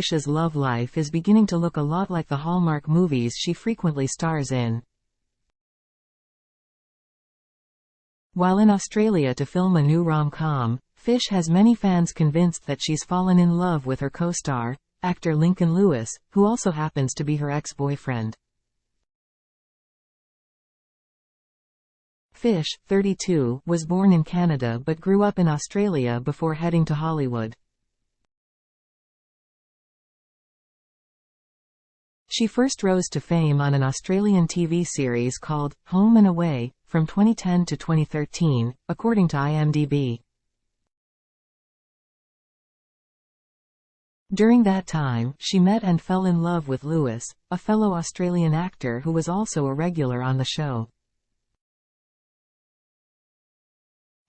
Fish's love life is beginning to look a lot like the Hallmark movies she frequently stars in. While in Australia to film a new rom-com, Fish has many fans convinced that she's fallen in love with her co-star, actor Lincoln Lewis, who also happens to be her ex-boyfriend. Fish, 32, was born in Canada but grew up in Australia before heading to Hollywood. She first rose to fame on an Australian TV series called Home and Away, from 2010 to 2013, according to IMDb. During that time, she met and fell in love with Lewis, a fellow Australian actor who was also a regular on the show.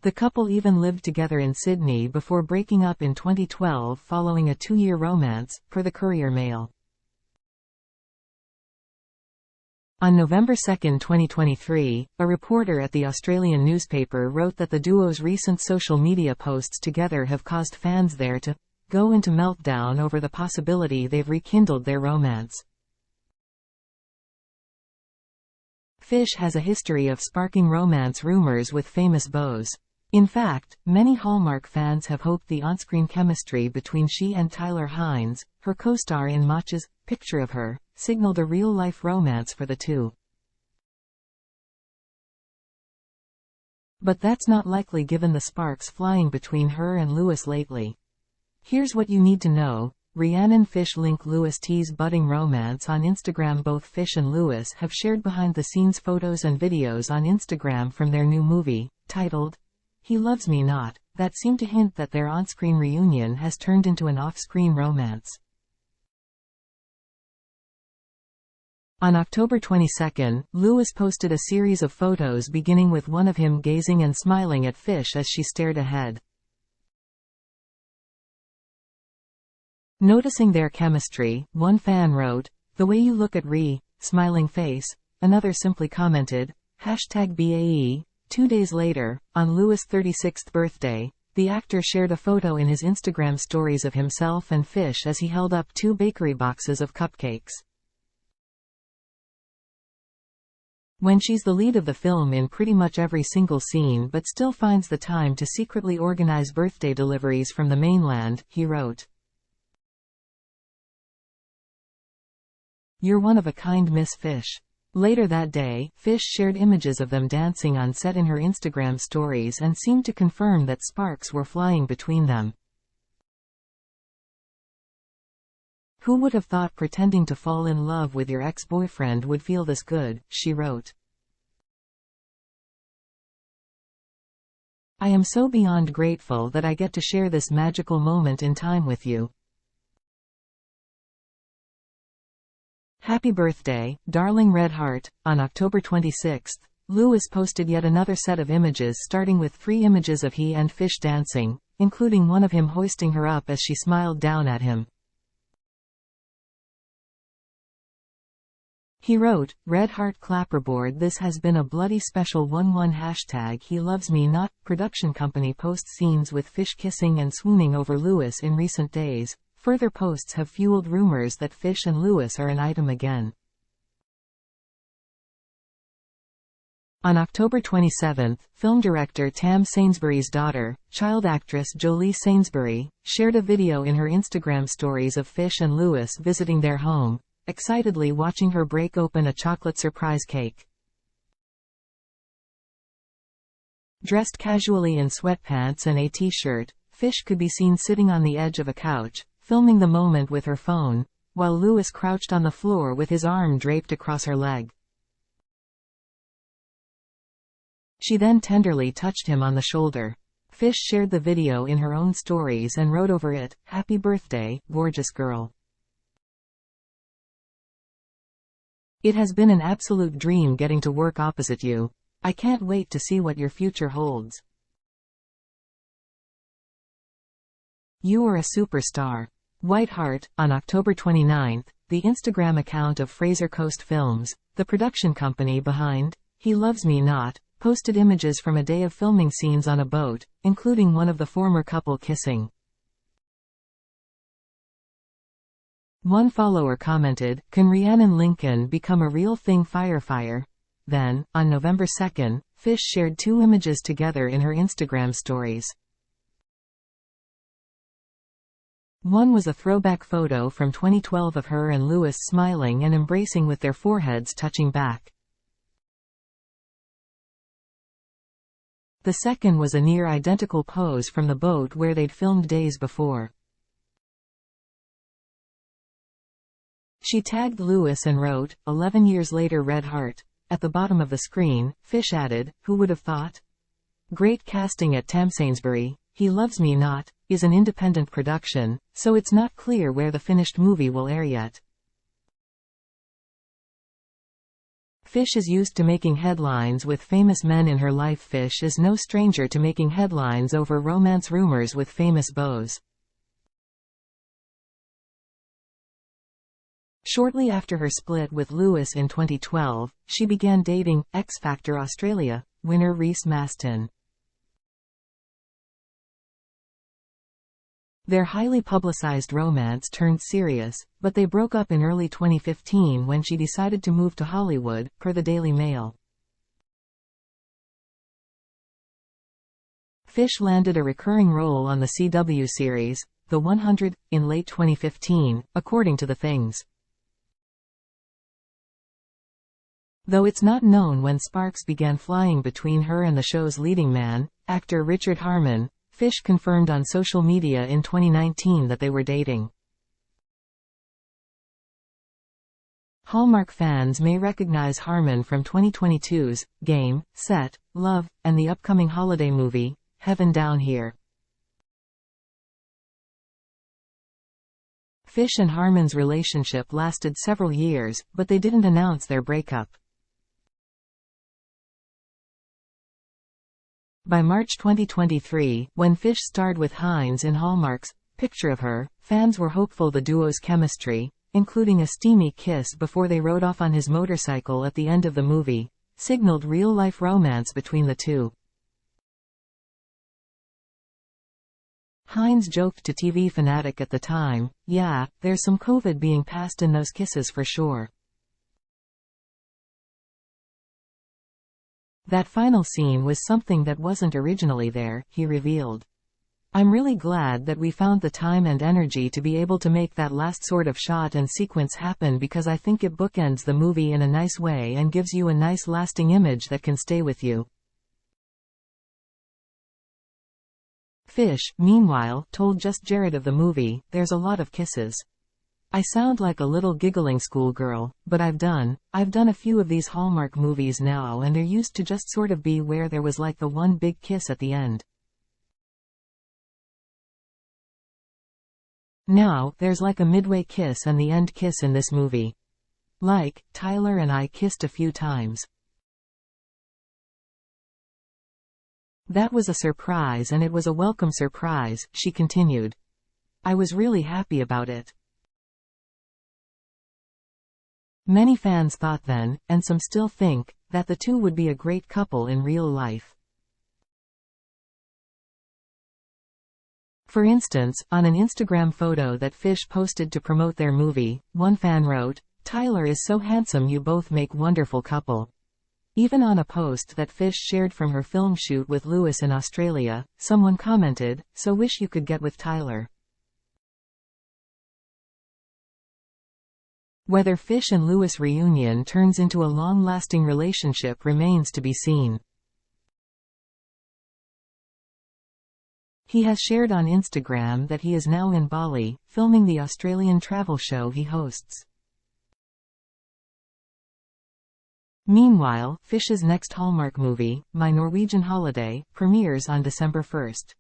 The couple even lived together in Sydney before breaking up in 2012 following a 2-year romance, per the Courier Mail. On November 2, 2023, a reporter at the Australian newspaper wrote that the duo's recent social media posts together have caused fans there to go into meltdown over the possibility they've rekindled their romance. Fish has a history of sparking romance rumors with famous beaus. In fact, many Hallmark fans have hoped the on-screen chemistry between she and Tyler Hynes, her co-star in Mach's Picture of Her, signaled a real-life romance for the two. But that's not likely given the sparks flying between her and Lewis lately. Here's what you need to know. Rhiannon Fish link Lewis tease budding romance on Instagram. Both Fish and Lewis have shared behind-the-scenes photos and videos on Instagram from their new movie, titled He Loves Me Not, that seem to hint that their on-screen reunion has turned into an off-screen romance. On October 22, Lewis posted a series of photos beginning with one of him gazing and smiling at Fish as she stared ahead. Noticing their chemistry, one fan wrote, "The way you look at smiling face." Another simply commented, #BAE. 2 days later, on Lewis' 36th birthday, the actor shared a photo in his Instagram stories of himself and Fish as he held up 2 bakery boxes of cupcakes. When she's the lead of the film in pretty much every single scene but still finds the time to secretly organize birthday deliveries from the mainland, he wrote, "You're one of a kind, Miss Fish." Later that day, Fish shared images of them dancing on set in her Instagram stories and seemed to confirm that sparks were flying between them. "Who would have thought pretending to fall in love with your ex-boyfriend would feel this good," she wrote. "I am so beyond grateful that I get to share this magical moment in time with you. Happy birthday, darling Red Heart." On October 26, Lewis posted yet another set of images starting with 3 images of he and Fish dancing, including one of him hoisting her up as she smiled down at him. He wrote, "Red Heart Clapperboard, this has been a bloody special one. He Loves Me Not. Production company posts scenes with Fish kissing and swooning over Lewis in recent days. Further posts have fueled rumors that Fish and Lewis are an item again." On October 27, film director Tam Sainsbury's daughter, child actress Jolie Sainsbury, shared a video in her Instagram stories of Fish and Lewis visiting their home, excitedly watching her break open a chocolate surprise cake. Dressed casually in sweatpants and a t-shirt, Fish could be seen sitting on the edge of a couch, filming the moment with her phone, while Lewis crouched on the floor with his arm draped across her leg. She then tenderly touched him on the shoulder. Fish shared the video in her own stories and wrote over it, "Happy birthday, gorgeous girl. It has been an absolute dream getting to work opposite you. I can't wait to see what your future holds. You are a superstar." White Heart. On October 29, the Instagram account of Fraser Coast Films, the production company behind He Loves Me Not, posted images from a day of filming scenes on a boat, including one of the former couple kissing. One follower commented, "Can Rhiannon Lincoln become a real thing fire?" Then, on November 2nd, Fish shared 2 images together in her Instagram stories. One was a throwback photo from 2012 of her and Lewis smiling and embracing with their foreheads touching back. The second was a near-identical pose from the boat where they'd filmed days before. She tagged Lewis and wrote, "11 years later red heart." At the bottom of the screen, Fish added, "Who would have thought? Great casting at Tam Sainsbury. He Loves Me Not" is an independent production, so it's not clear where the finished movie will air yet. Fish is used to making headlines with famous men in her life. Fish is no stranger to making headlines over romance rumors with famous beaus. Shortly after her split with Lewis in 2012, she began dating X Factor Australia winner Reece Mastin. Their highly publicized romance turned serious, but they broke up in early 2015 when she decided to move to Hollywood, per the Daily Mail. Fish landed a recurring role on the CW series, The 100, in late 2015, according to The Things. Though it's not known when sparks began flying between her and the show's leading man, actor Richard Harmon, Fish confirmed on social media in 2019 that they were dating. Hallmark fans may recognize Harmon from 2022's Game, Set, Love, and the upcoming holiday movie, Heaven Down Here. Fish and Harmon's relationship lasted several years, but they didn't announce their breakup. By March 2023, when Fish starred with Hines in Hallmark's Picture of Her, fans were hopeful the duo's chemistry, including a steamy kiss before they rode off on his motorcycle at the end of the movie, signaled real-life romance between the two. Hines joked to TV Fanatic at the time, "Yeah, there's some COVID being passed in those kisses for sure." That final scene was something that wasn't originally there, he revealed. "I'm really glad that we found the time and energy to be able to make that last sort of shot and sequence happen because I think it bookends the movie in a nice way and gives you a nice lasting image that can stay with you." Fish, meanwhile, told Just Jared of the movie, "There's a lot of kisses. I sound like a little giggling schoolgirl, but I've done a few of these Hallmark movies now and there used to just sort of be where there was like the one big kiss at the end. Now, there's like a midway kiss and the end kiss in this movie. Like, Tyler and I kissed a few times. That was a surprise and it was a welcome surprise," she continued. "I was really happy about it. Many fans thought then, and some still think, that the two would be a great couple in real life. For instance, on an Instagram photo that Fish posted to promote their movie, one fan wrote, "Tyler is so handsome, you both make wonderful couple." Even on a post that Fish shared from her film shoot with Lewis in Australia, someone commented, "So wish you could get with Tyler." Whether Fish and Lewis reunion turns into a long-lasting relationship remains to be seen. He has shared on Instagram that he is now in Bali, filming the Australian travel show he hosts. Meanwhile, Fish's next Hallmark movie, My Norwegian Holiday, premieres on December 1st.